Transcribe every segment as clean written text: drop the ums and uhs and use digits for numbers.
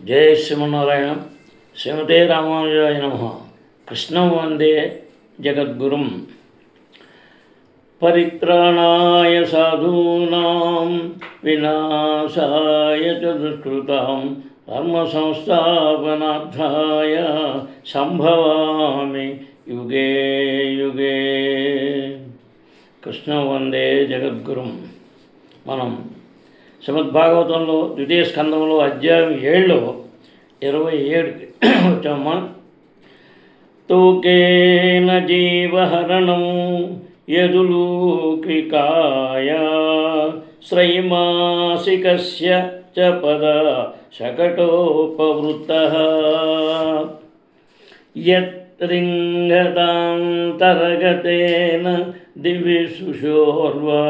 జై శ్రీమన్నారాయణ. శ్రీమతే రామానుజాయ నమః. కృష్ణం వందే జగద్గురుం. పరిత్రాణాయ సాధూనాం వినాశాయ చ దుష్కృతాం ధర్మ సంస్థాపనార్థాయ సంభవామి యుగే యుగే. కృష్ణం వందే జగద్గురుం. మనం శ్రీమద్భాగవతంలో ద్వితీయ స్కందంలో అధ్యాయం 7లో 27కి వచ్చామా. తోకేన జీవహరణం యదులూకికాయ శ్రైమాసికస్య చ పద శకటోపవృత్తః యత్రింగదాంతరగతేన దివిశుషోర్వా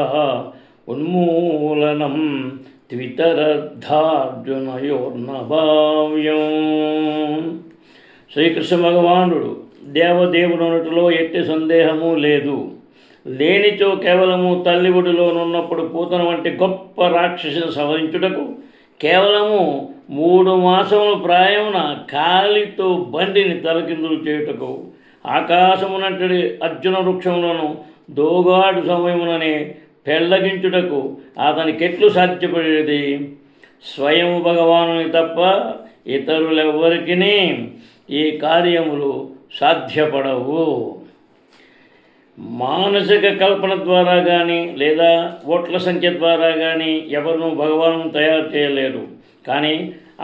ఉన్మూలనం ద్వితరద్ధార్జునయోర్నభావ్యం. శ్రీకృష్ణ భగవానుడు దేవదేవుడునటిలో ఎట్టి సందేహము లేదు. లేనిచో కేవలము తల్లి ఒడిలోనున్నప్పుడు పూతన వంటి గొప్ప రాక్షసుని సంహరించుటకు కేవలము 3 మాసముల ప్రాయమున కాలితో బండిని తలకిందులు చేయుటకు ఆకాశమునంటడి అర్జున వృక్షములను దోగాడు సమయముననే పెళ్ళగించుటకు అతనికెట్లు సాధ్యపడేది? స్వయం భగవానుని తప్ప ఇతరులెవ్వరికి ఈ కార్యములు సాధ్యపడవు. మానసిక కల్పన ద్వారా కానీ లేదా ఓట్ల సంఖ్య ద్వారా కానీ ఎవరినూ భగవాను తయారు చేయలేరు. కానీ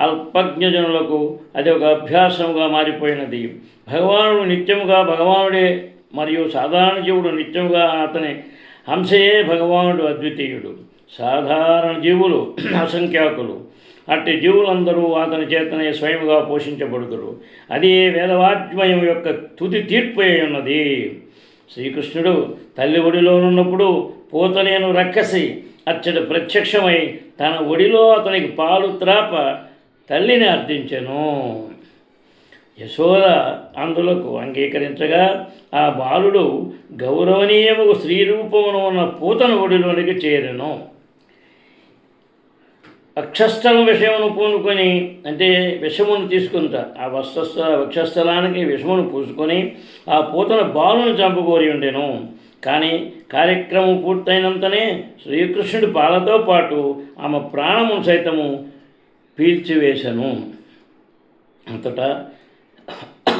అల్పజ్ఞజనులకు అది ఒక అభ్యాసముగా మారిపోయినది. భగవానుడు నిత్యముగా భగవానుడే మరియు సాధారణ జీవుడు నిత్యముగా అతని హంసయే భగవానుడు అద్వితీయుడు. సాధారణ జీవులు అసంఖ్యాకులు. అట్టి జీవులందరూ అతని చేతనే స్వయముగా పోషించబడుతురు. అది వేదవాజ్మయం యొక్క తుది తీర్పు అయి ఉన్నది. శ్రీకృష్ణుడు తల్లి ఒడిలోనున్నప్పుడు పూతనేను రక్కసి అచ్చడి ప్రత్యక్షమై తన ఒడిలో అతనికి పాలు త్రాప తల్లిని అర్థించెను. యశోద అందులకు అంగీకరించగా ఆ బాలుడు గౌరవనీయము స్త్రీరూపమును ఉన్న పూతన ఒడిలోనికి చేరెను. వక్షస్థలం విషయమును పూనుకొని, అంటే విషమును తీసుకుంటా ఆ వక్షస్థలానికి విషమును పూసుకొని ఆ పూతన బాలును చంపుకోరి ఉండెను. కానీ కార్యక్రమం పూర్తయినంతనే శ్రీకృష్ణుడి పాలతో పాటు ఆమె ప్రాణమును సైతము పీల్చివేశను. అంతటా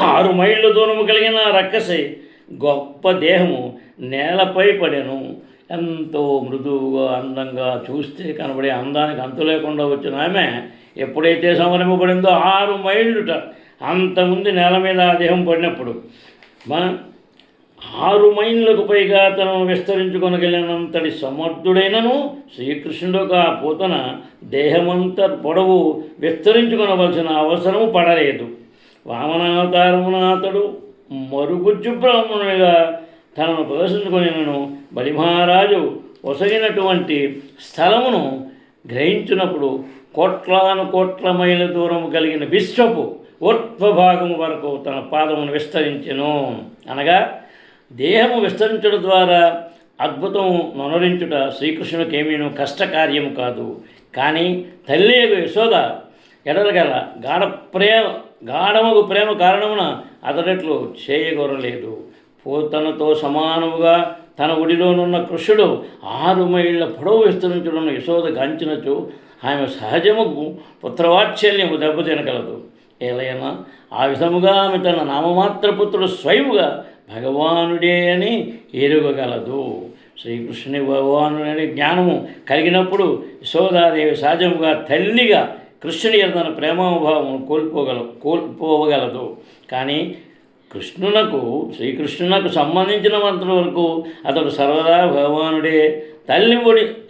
6 మైళ్ళ దూరము కలిగిన రక్కసి గొప్ప దేహము నేలపై పడెను. ఎంతో మృదువుగా అందంగా చూస్తే కనబడే అందానికి అంతు లేకుండా వచ్చిన ఆమె ఎప్పుడైతే సంవరింపబడిందో 6 మైళ్ళుట అంతకుముందు నేల మీద ఆ దేహం పడినప్పుడు 6 మైళ్ళకు పైగా తనను విస్తరించుకొనగలిగినంతటి సమర్థుడైనను శ్రీకృష్ణుడు ఆ పూతన దేహమంత పొడవు విస్తరించుకొనవలసిన అవసరము పడలేదు. వామనావతారమున అతడు మరుగుజ్జు బ్రాహ్మణునిగా తనను ప్రదర్శించుకొనినను బలిమహారాజు ఒసగినటువంటి స్థలమును గ్రహించినప్పుడు కోట్ల మైళ్ళ దూరము కలిగిన విశ్వపు ఊర్ధ్వభాగము వరకు తన పాదమును విస్తరించెను. అనగా దేహము విస్తరించడం ద్వారా అద్భుతం నొనరించుట శ్రీకృష్ణునికేమీనూ కష్టకార్యము కాదు. కానీ తల్లి యశోద ఎడలగల గాఢమగు ప్రేమ కారణమున అతడెట్లు చేయగొరలేదు. పూతనతో సమానముగా తన ఒడిలోనున్న కృష్ణుడు 6 మైళ్ళ పొడవు విస్తరించడం యశోద గాంచినచో ఆమె సహజముకు పుత్రవాత్సల్యము దెబ్బతినగలదు. ఏలైనా ఆ విధముగా ఆమె తన నామమాత్ర పుత్రుడు స్వయముగా భగవానుడే అని ఎరుగగలదు. శ్రీకృష్ణుని భగవానుడనే జ్ఞానము కలిగినప్పుడు యశోదాదేవి సహజముగా తల్లిగా కృష్ణుని తన ప్రేమాభావమును కోల్పోవగలదు. కానీ శ్రీకృష్ణునకు సంబంధించినంత వరకు అతడు సర్వదా భగవానుడే.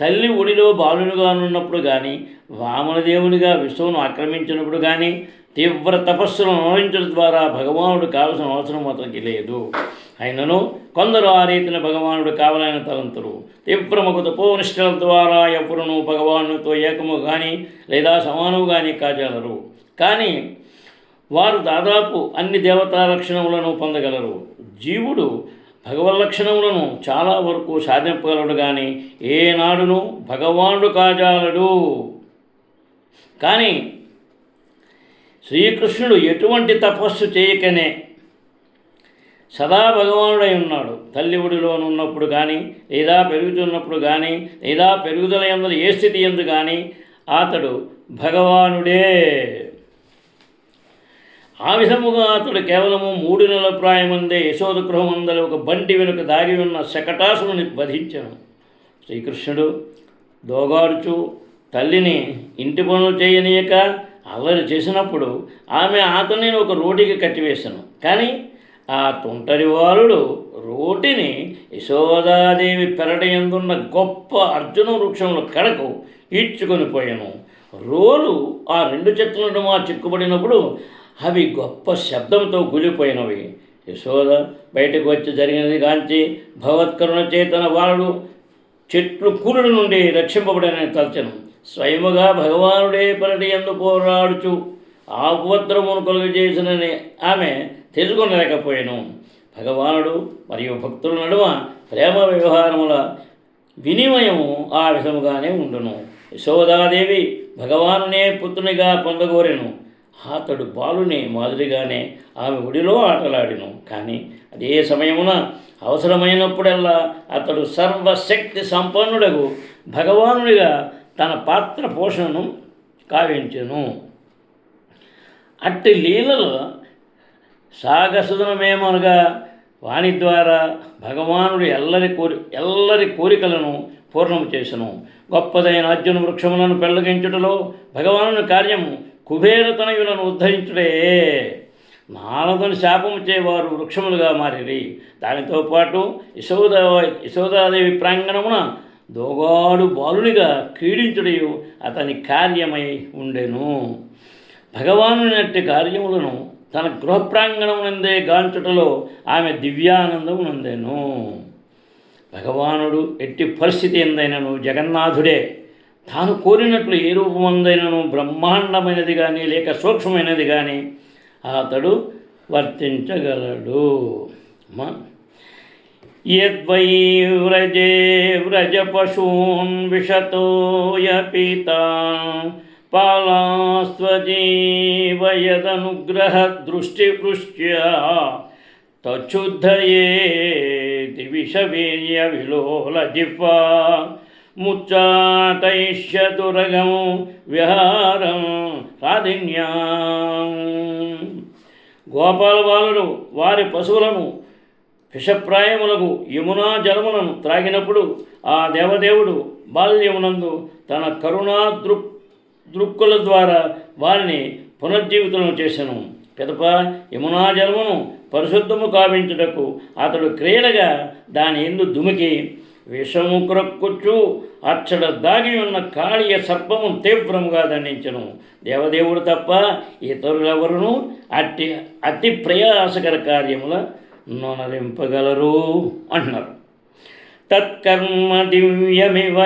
తల్లి ఒడిలో బాలునిగానున్నప్పుడు కానీ, వామనదేవునిగా విశ్వమును ఆక్రమించినప్పుడు కానీ తీవ్ర తపస్సును అనుభవించడం ద్వారా భగవానుడు కావలసిన అవసరం అతనికి లేదు. అయినను కొందరు ఆ రీతిని భగవానుడు కావాలని తలంతురు. తీవ్రముకు తపోనిష్టల ద్వారా ఎప్పుడునూ భగవానుతో ఏకము కానీ లేదా సమానము కానీ కాజాలరు. కానీ వారు దాదాపు అన్ని దేవతా లక్షణములను పొందగలరు. జీవుడు భగవల్లక్షణములను చాలా వరకు సాధింపగలడు కానీ ఏనాడును భగవానుడు కాజాలడు. కానీ శ్రీకృష్ణుడు ఎటువంటి తపస్సు చేయకనే సదా భగవానుడై ఉన్నాడు. తల్లి ఒడిలోనున్నప్పుడు కానీ, లేదా పెరుగుతున్నప్పుడు కానీ, లేదా పెరుగుదల యందు ఏ స్థితి ఎందు కానీ అతడు భగవానుడే. ఆ విధముగా అతడు కేవలము 3 నెలల ప్రాయమందే యశోద గృహమందలి ఒక బంటి వెనుక దాగి ఉన్న శకటాసురుని వధించెను. శ్రీకృష్ణుడు దోగాడుచు తల్లిని ఇంటి పనులు చేయనీయక అల్లరి చేసినప్పుడు ఆమె అతనిని ఒక రోటికి కట్టివేశాను. కానీ ఆ తుంటరి వారుడు రోటిని యశోదాదేవి పెరటి ఎందున్న గొప్ప అర్జున వృక్షముల కడకు ఈడ్చుకొని పోయాను. రోలు ఆ 2 చెట్ల నడుమ చిక్కుబడినప్పుడు అవి గొప్ప శబ్దంతో గులిపోయినవి. యశోద బయటకు వచ్చి జరిగినది కాంచి భగవత్కరుణ చేతన వారుడు చెట్లు కూరుడు నుండి రక్షింపబడని తలచెను. స్వయముగా భగవానుడే పెరటి యందు పోరాడుచు ఆ ఉపద్రవమును కలుగజేసినని ఆమె తెలుసుకొనలేకపోయాను. భగవానుడు మరియు భక్తుల నడుమ ప్రేమ వ్యవహారముల వినిమయము ఆ విధముగానే ఉండును. యశోదాదేవి భగవానునే పుత్రునిగా పొందగోరెను. అతడు బాలుని మాదిరిగానే ఆమె ఒడిలో ఆటలాడిను. కానీ అదే సమయమున అవసరమైనప్పుడల్లా అతడు సర్వశక్తి సంపన్నుడగు భగవానుడిగా తన పాత్ర పోషణను కావించెను. అట్టి లీలలో సాగసుదనమేమనగా వాణి ద్వారా భగవానుడు ఎల్లరి కోరికలను పూర్ణము చేసెను. గొప్పదైన అర్జున వృక్షములను పెళ్ళగించుటలో భగవానుని కార్యము కుబేరతనయులను ఉద్ధరించుడే. నారదుని శాపము చేవారు వృక్షములుగా మారిరి. దానితో పాటు యశోదాదేవి ప్రాంగణమున దోగాడు బాలునిగా క్రీడించుడయు అతని కార్యమై ఉండెను. భగవానునట్టి కార్యములను తన గృహ ప్రాంగణమునందే గాంచుటలో ఆమె దివ్యానందము నందెను. భగవానుడు ఎట్టి పరిస్థితి ఎందైనను జగన్నాథుడే. తాను కోరినట్లు ఏ రూపమందైనను బ్రహ్మాండమైనది కానీ లేక సూక్ష్మమైనది కానీ అతడు వర్తించగలడు. యద్వై వ్రజే వ్రజపశూన్ విషతోయ పీతా పాలాస్త్వజీవయదనుగ్రహ దృష్టిపృష్ట్యా తచ్చుద్ధయేతి విషవీర్య విలోల జిహ్వా ముచ్చాటయిష్యతురగం విహారం రాధిన్యా. గోపాల బాలుడు వారి పశువులను విషప్రాయములకు యమునా జలములను త్రాగినప్పుడు ఆ దేవదేవుడు బాల్యమునందు తన కరుణా దృక్కుల ద్వారా వారిని పునర్జీవితం చేసెను. పిదప యమునా జలమును పరిశుద్ధము కావించుటకు అతడు క్రీడగా దాని ఎందు దుమికి విషము క్రొక్కుచు అచ్చడ దాగి ఉన్న కాళీయ సర్పము తీవ్రముగా దండించెను. దేవదేవుడు తప్ప ఇతరులెవరును అతి ప్రయాసకర కార్యముల నొనరింపగలరు అంటున్నారు. తత్కర్మ దివ్యమివ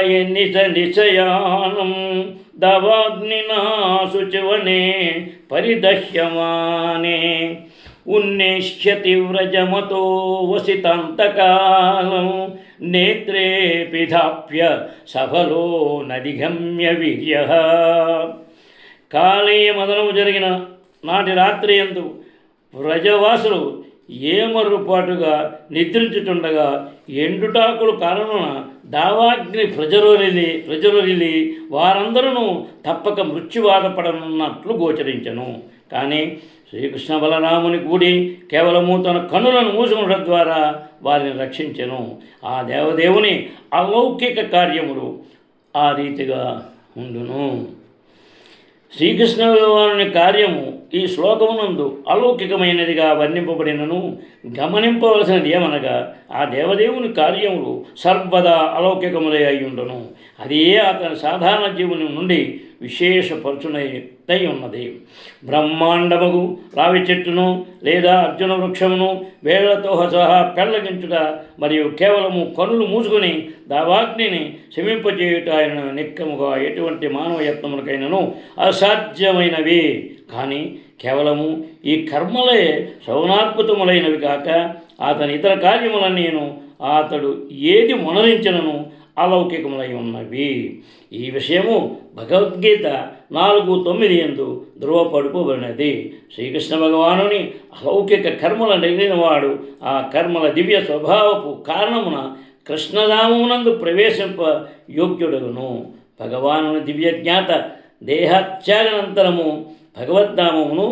నిశయానం దవాగ్నినా శుచివనే పరిదహ్యమానే ఉన్నేష్యతి వ్రజమతో వసితాంతకాలం నేత్రే పిధాప్య సఫలో నదిగమ్య వీర్య. కాళీయ మదనము జరిగిన నాటి రాత్రి యందు వ్రజవాసులు ఏమర్రుపాటుగా నిద్రించుచుండగా ఎండుటాకులు కారణమున దావాగ్ని ప్రజరొరిలి వారందరూ తప్పక మృత్యువాదపడనున్నట్లు గోచరించెను. కానీ శ్రీకృష్ణ బలరాముని కూడి కేవలము తన కన్నులను మూసుకునడం ద్వారా వారిని రక్షించెను. ఆ దేవదేవుని అలౌకిక కార్యములు ఆ రీతిగా ఉండును. శ్రీకృష్ణ భగవానుని కార్యము ఈ శ్లోకమునందు అలౌకికమైనదిగా వర్ణింపబడినను గమనింపవలసినది ఏమనగా ఆ దేవదేవుని కార్యములు సర్వదా అలౌకికములై అయ్యుండును. అదే అతని సాధారణ జీవుని నుండి విశేషపరచునై ఉన్నది. బ్రహ్మాండముగు రావి చెట్టును లేదా అర్జున వృక్షమును వేళ్లతో సహా పెళ్లగించుట మరియు కేవలము కనులు మూసుకొని దావాగ్నిని శమింపజేయుట ఆయన నిక్కముగా ఎటువంటి మానవ యత్నములకైనను అసాధ్యమైనవి. కానీ కేవలము ఈ కర్మలే శ్రవణాద్భుతములైనవి కాక అతని ఇతర కార్యములన్నీను అతడు ఏది మొనరించినను అలౌకికములై ఉన్నవి. ఈ విషయము భగవద్గీత 4:9 యందు ధృవపడుకోబడినది. శ్రీకృష్ణ భగవానుని అలౌకిక కర్మల నెగిలినవాడు ఆ కర్మల దివ్య స్వభావపు కారణమున కృష్ణధామమునందు ప్రవేశింప యోగ్యుడగును. భగవానుని దివ్యజ్ఞాత దేహత్యాగనంతరము భగవద్ధామమును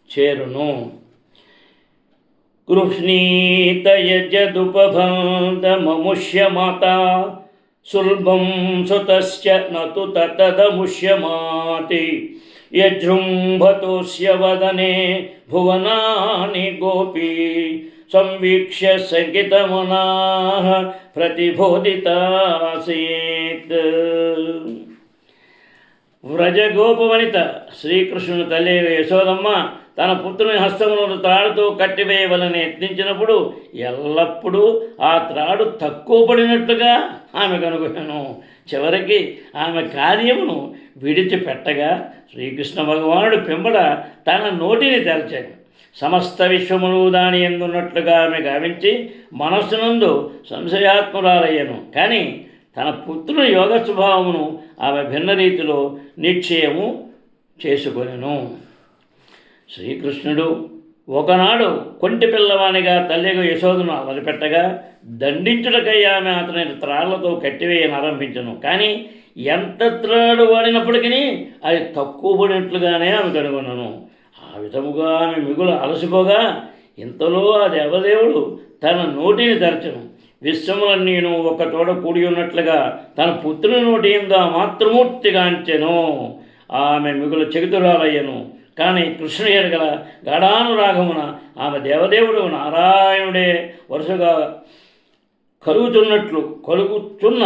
చేరును. గృహ్ణీతయజదుపభంతమముష్యమాత సుల్భం సుతస్య నతు తతదముష్యమాతి యజృంభతోస్య వదనే భువనాని గోపీ సంవీక్ష్య సంకితమనాః ప్రతిబోధితాసీత్. వ్రజగోపవనిత శ్రీకృష్ణుని తల్లి యశోదమ్మ తన పుత్రుని హస్తములను త్రాడుతో కట్టివేయవలని యత్నించినప్పుడు ఎల్లప్పుడూ ఆ త్రాడు తక్కువ పడినట్లుగా ఆమె కనుగొనను. చివరికి ఆమె కార్యమును విడిచిపెట్టగా శ్రీకృష్ణ భగవానుడు పెంబడ తన నోటిని తెరచాడు. సమస్త విశ్వములు దాని ఎందున్నట్లుగా ఆమె గావించి మనస్సునందు సంశయాత్మురాలయ్యను. కానీ తన పుత్రుని యోగ స్వభావమును ఆమె భిన్న రీతిలో నిశ్చయము చేసుకొనెను. శ్రీకృష్ణుడు ఒకనాడు కొంటి పిల్లవానిగా తల్లిగా యశోదను వదిలిపెట్టగా దండించుటకై ఆమె అతని త్రాళ్లతో కట్టివేయనారంభించను. కానీ ఎంత త్రాడు వాడినప్పటికీ అది తక్కువ పడినట్లుగానే ఆమె కనుగొనను. ఆ విధముగా ఆమె మిగులు అలసిపోగా ఇంతలో ఆ దేవదేవుడు తన నోటిని తెరచను. విశ్వములన్నీను ఒక తోడ కూడి ఉన్నట్లుగా తన పుత్రుని నోటి యందు ఆ మాతృమూర్తిగాంచెను. ఆమె మిగులు చెగుతురాలయ్యను. కానీ కృష్ణుని ఎడగల గాఢానురాగమున ఆమె దేవదేవుడు నారాయణుడే వరుసగా కలుగుచున్న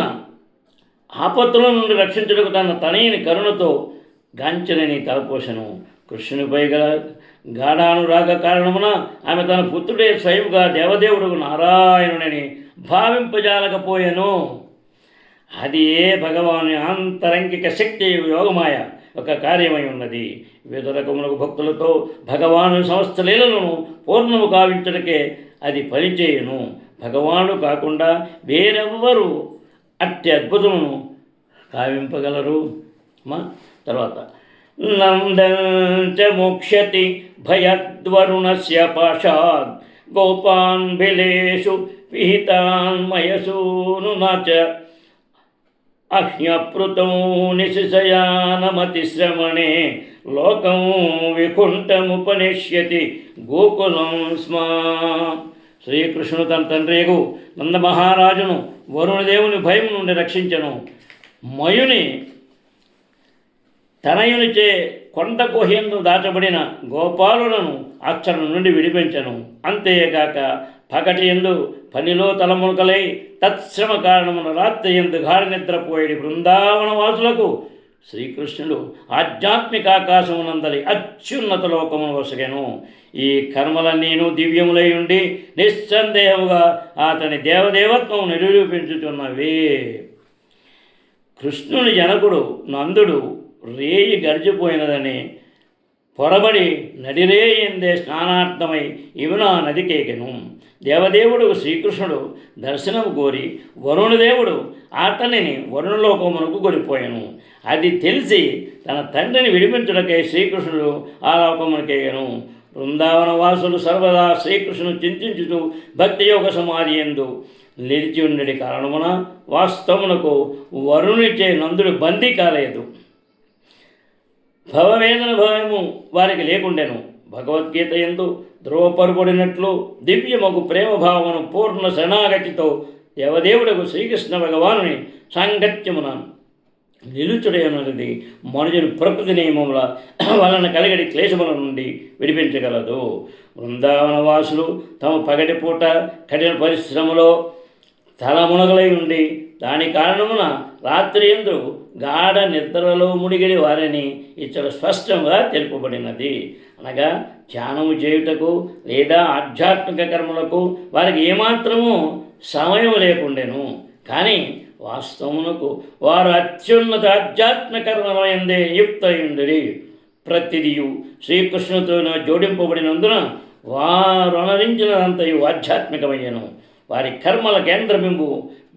ఆపత్తుల నుండి రక్షించుటకు తన తనయుని కరుణతో గాంచనని తలపోసెను. కృష్ణునిపై గల గాఢానురాగ కారణమున ఆమె తన పుత్రుడే స్వయంగా దేవదేవుడు నారాయణుడని భావింపజాలకపోయెను. అది ఏ భగవాని ఆంతరంగిక శక్తి యోగమాయ ఒక కార్యమై ఉన్నది. వివిధ రకములకు భక్తులతో భగవాను సమస్త లీలలను పూర్ణము కావించడకే అది పనిచేయును. భగవానుడు కాకుండా వేరెవ్వరు అట్టి అద్భుతమును కావింపగలరు. తర్వాత నందంచ మోక్ష్యతి భయద్వరుణస్య పాశాద్ గోపాన్ బిలేషు విహితాన్ మయసూను నాచ అహ్యప్రుతం నిశిశయానమతిశ్రమణే లోకం వికుంఠముపనిష్యతి గోకులం స్మా. శ్రీకృష్ణుడు తన తండ్రియగు నందమహారాజును వరుణదేవుని భయం నుండి రక్షించను. మయుని తనయునిచే కొండ గుహయందు దాచబడిన గోపాలులను అచ్చరు నుండి విడిపించను. అంతేగాక పగటి ఎందు పనిలో తలమునకలై తత్శ్రమ కారణమున రాత్రి ఎందు గాఢ నిద్రపోయేది బృందావన వాసులకు శ్రీకృష్ణుడు ఆధ్యాత్మిక ఆకాశమునందలి అత్యున్నత లోకమును వసగెను. ఈ కర్మలన్నీను దివ్యములై ఉండి నిస్సందేహముగా అతని దేవదేవత్వం నిరూపించుచున్నవి. కృష్ణుని జనకుడు నందుడు రేయి గడిచిపోయినదని పొరబడి నడిరేయందే స్నానార్థమై యమునా నదికేకెను. దేవదేవుడు శ్రీకృష్ణుడు దర్శనం కోరి వరుణదేవుడు అతనిని వరుణలోకమునకు కొనిపోయాను. అది తెలిసి తన తండ్రిని విడిపించుటకై శ్రీకృష్ణుడు ఆ లోకమునకేగను. బృందావన వాసులు సర్వదా శ్రీకృష్ణుడు చింతించుతూ భక్తి యోగ సమాధి యందు నిలిచి ఉండడి కారణమున వాస్తవమునకు వరుణిచే నందుడు బందీ కాలేదు. భవవేదన భయము వారికి లేకుండెను. భగవద్గీత యందు ధ్రువపరుపడినట్లు దివ్యమగు ప్రేమభావమును పూర్ణ శరణాగతితో దేవదేవుడకు శ్రీకృష్ణ భగవానుని సాంగత్యమున నిలుచుడైనది మనుజుని ప్రకృతి నియమముల వలన కలిగడి క్లేశముల నుండి విడిపించగలదు. బృందావన వాసులు తమ పగటిపూట కఠిన పరిశ్రమలో తలమునగలై ఉండి దాని కారణమున రాత్రి యందు గాఢ నిద్రలో మునిగిడి వారిని ఇక్కడ స్పష్టంగా తెలుపబడినది. అనగా ధ్యానము చేయుటకు లేదా ఆధ్యాత్మిక కర్మలకు వారికి ఏమాత్రము సమయం లేకుండెను. కానీ వాస్తవమునకు వారు అత్యున్నత ఆధ్యాత్మిక కర్మలయందే యుక్తయుండిరి. ప్రతిదియు శ్రీకృష్ణుతో జోడింపబడినందున వారు అనరించినదంతయు ఆధ్యాత్మికమయ్యను. వారి కర్మల కేంద్ర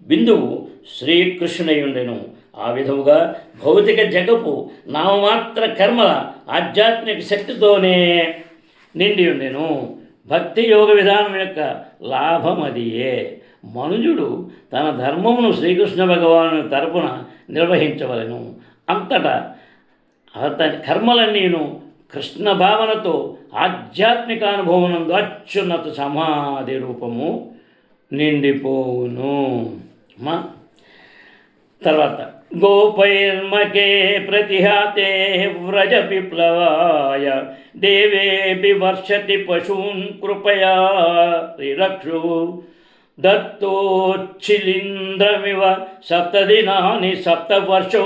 బిందువు శ్రీకృష్ణుడై ఉండెను. ఆ విధముగా భౌతిక జగపు నామమాత్ర కర్మల ఆధ్యాత్మిక శక్తితోనే నిండి ఉండెను. భక్తి యోగ విధానం యొక్క లాభం అదియే. మనుజుడు తన ధర్మమును శ్రీకృష్ణ భగవాను తరపున నిర్వహించవలెను. అంతటా అతని కర్మలన్నీను కృష్ణ భావనతో ఆధ్యాత్మిక అనుభవనందు అత్యున్నత సమాధి రూపము నిండిపోవును. తర్వాత గోపైర్మకే ప్రతిహాతే వ్రజ విప్లవాయ దేవేపి వర్షతి పశూన్ కృపయా రిరక్షు దత్తోచ్చిలింద్రమివ సప్తదినాని సప్తవర్షో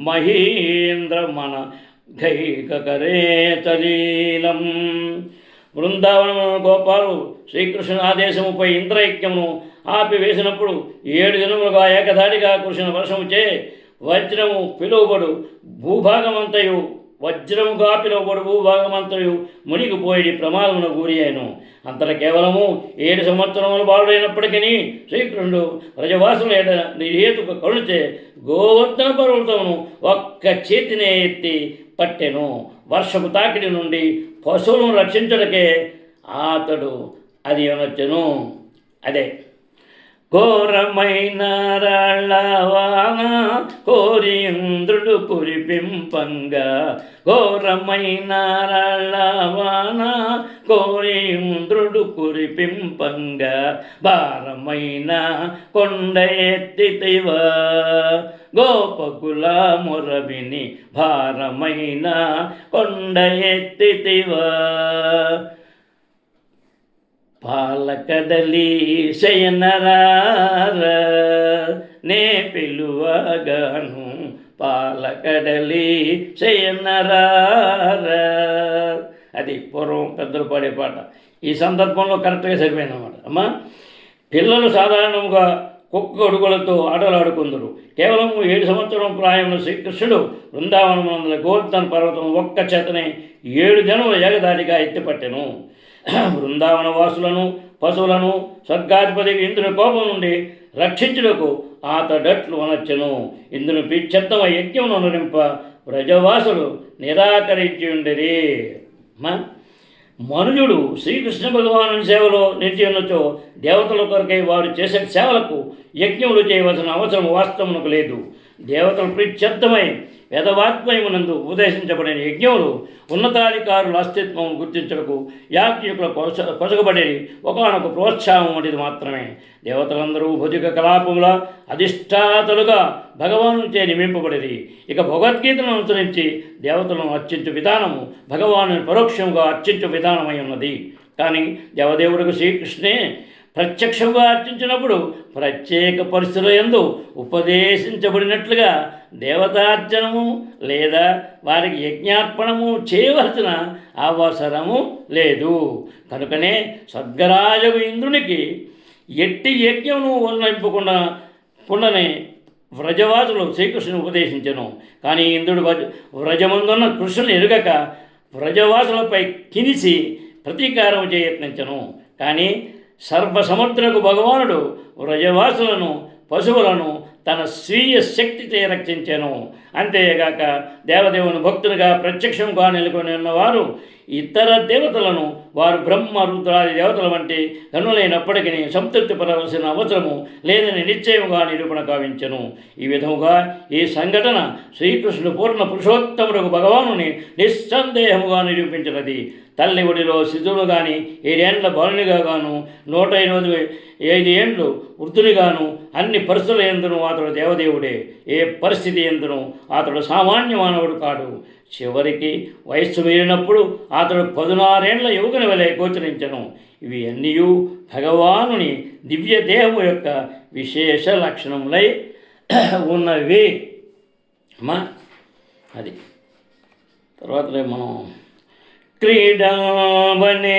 మహీంద్రమన ఘైకరే తలీలం. బృందావనమును గోపాలు శ్రీకృష్ణుని ఆదేశముపై ఇంద్రయజ్ఞమును ఆపివేసినప్పుడు 7 దినములుగా ఏకధాటిగా కురిసిన వర్షముచే వజ్రము పిలువబడు భూభాగమంతయు మునిగిపోయి ప్రమాదమును గురి అయిను. అంతట కేవలము 7 సంవత్సరములు బాలుడైనప్పటికీ శ్రీకృష్ణుడు వ్రజవాసుల ఏడ నిర్హేతుక కరుణచే గోవర్ధన పర్వతమును ఒక్క చేతినే ఎత్తి పట్టెను. వర్షపు తాకిడి నుండి పశువులను రక్షించడకే అతడు అది అనొచ్చెను. అదే ఘోరమైన రాళ్ళవాన కోరి ఇంద్రుడు కురిపింపంగా, ఘోరమైన రాళ్ళవాన కోరి ఇంద్రుడు కురిపింపంగా, భారమైన కొండ ఎత్తితివా గోపకుల మొరవిని, భారమైన కొండ ఎత్తితివా. పాలకడలి శయనరార నే పిలువగాను, పాలకడలి శయనరార. అది పూర్వం పెద్దలు పాడే పాట. ఈ సందర్భంలో కరెక్ట్గా సరిపోయిందన్నమాట. అమ్మా, పిల్లలు సాధారణంగా కుక్క అడుగులతో ఆటలాడుకుందరు. కేవలం 7 సంవత్సరం ప్రాయంలో శ్రీకృష్ణుడు బృందావనమునందుల గోవర్ధన పర్వతం ఒక్క చేతనే 7 దినముల ఏకదాటిగా ఎత్తిపట్టెను. బృందావన వాసులను పశువులను స్వర్గాధిపతి ఇంద్రుని కోపం నుండి రక్షించుటకు అతడట్లు అనొచ్చెను. ఇంద్రుని ప్రీత్యర్థమ యజ్ఞమును అనురింప బ్రజవాసులు నిరాకరించి ఉండిరి. మనుజుడు శ్రీకృష్ణ భగవాను సేవలో నిలిచి ఉన్నచో దేవతల కొరకై వారు చేసే సేవలకు యజ్ఞములు చేయవలసిన అవసరం వాస్తవమునకు లేదు. దేవతలు ప్రీత్యర్థమై వేదవాత్మయమునందు ఉపదేశించబడిన యజ్ఞములు ఉన్నతాధికారుల అస్తిత్వం గుర్తించడకు యాజ్ఞికుల కొసగబడేది ఒకనొక ప్రోత్సాహం వంటిది మాత్రమే. దేవతలందరూ భౌతిక కలాపముల అధిష్టాతలుగా భగవానుచే నియమింపబడేది. ఇక భగవద్గీతను అనుసరించి దేవతలను అర్చించు విధానము భగవాను పరోక్షంగా అర్చించు విధానమై ఉన్నది. కానీ దేవదేవుడికి శ్రీకృష్ణే ప్రత్యక్షంగా అర్చించినప్పుడు ప్రత్యేక పరిస్థితుల యందు ఉపదేశించబడినట్లుగా దేవతార్చనము లేదా వారికి యజ్ఞార్పణము చేయవలసిన అవసరము లేదు. కనుకనే స్వర్గరాజు ఇంద్రునికి ఎట్టి యజ్ఞమును వర్ణింపకుండానే వ్రజవాసులు శ్రీకృష్ణుని ఉపదేశించను. కానీ ఇంద్రుడు వ్రజమందున్న కృష్ణుని ఎరుగక వ్రజవాసులపై కినిసి ప్రతీకారం చేయత్నించను. కానీ సర్వసముద్రకు భగవానుడు వ్రజవాసులను పశువులను తన స్వీయ శక్తిచే రక్షించెను. అంతేగాక దేవదేవుని భక్తులుగా ప్రత్యక్షంగా నెలకొని ఉన్నవారు ఇతర దేవతలను వారు బ్రహ్మ రుద్రాది దేవతల వంటి గనులైనప్పటికీ సంతృప్తి పడవలసిన అవసరము లేదని నిశ్చయముగా నిరూపణ కావించెను. ఈ విధముగా ఈ సంఘటన శ్రీకృష్ణుడు పూర్ణ పురుషోత్తముడు భగవానుని నిస్సందేహముగా నిరూపించినది. తల్లి ఒడిలో శిశువును కానీ 7 ఏండ్ల బాలునిగా గాను 125 ఏండ్లు వృద్ధునిగాను అన్ని పరిస్థితుల యందును అతడు దేవదేవుడే. ఏ పరిస్థితి యందును అతడు సామాన్య మానవుడు కాడు. చివరికి వయస్సు మీరినప్పుడు అతడు 16 ఏండ్ల యువకుని వలె గోచరించను. ఇవి అన్నీ భగవానుని దివ్య దేహము యొక్క విశేష లక్షణములై ఉన్నవి. అమ్మా, అది తర్వాత మనం క్రీడావనే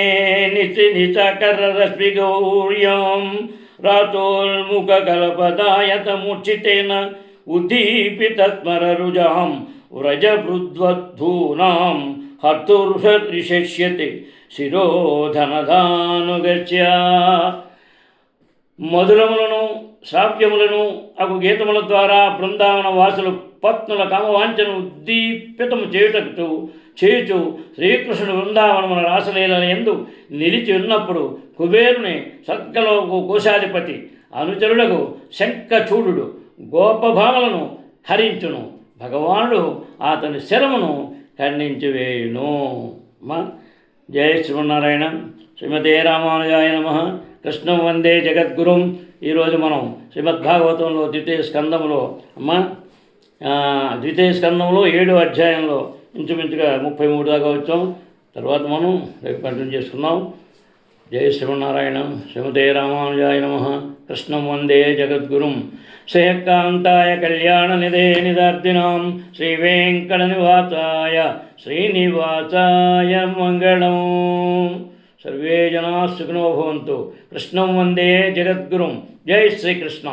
నిచకరరశ్మి గౌర్యాం రాతోల్ముఖ కల్పదాయతముచితేన ఉద్దీపిత స్మరరుజాం వ్రజవృద్వద్ధూనాం హర్తుర్షరిష్యతి శిరోధనధానుగత్య. మధురములను శ్రావ్యములను అగు గీతముల ద్వారా బృందావన వాసులు పత్నుల కామవాంఛను ఉద్దీపితము చేయుచు శ్రీకృష్ణుడు బృందావనమున రాసలీల యందు నిలిచి ఉన్నప్పుడు కుబేరుని సర్గలోకు కోశాధిపతి అనుచరులకు శంఖచూడు గోపభామలను హరించును. భగవానుడు అతని శరమును ఖండించివేయును. జయ శ్రీమన్నారాయణ. శ్రీమతే రామానుజాయ నమః. కృష్ణం వందే జగద్గురుం. ఈరోజు మనం శ్రీమద్భాగవతంలో ద్వితీయ స్కందంలో 7వ అధ్యాయంలో ఇంచుమించుగా 33 దాకా వచ్చాం. తర్వాత మనం రేపు కంటిన్యూ చేసుకున్నాం. జయ శ్రీమన్నారాయణ. శ్రీమతే రామానుజాయ నమః. కృష్ణం వందే జగద్గురుం. శ్రేయకాంతాయ కళ్యాణనిధే నిదార్దినాం శ్రీవేంకటనివాసాయ శ్రీనివాసాయ మంగళం. సర్వే జనా సుఖినో భవంతు. కృష్ణం వందే జగద్గురుం. జై శ్రీకృష్ణ.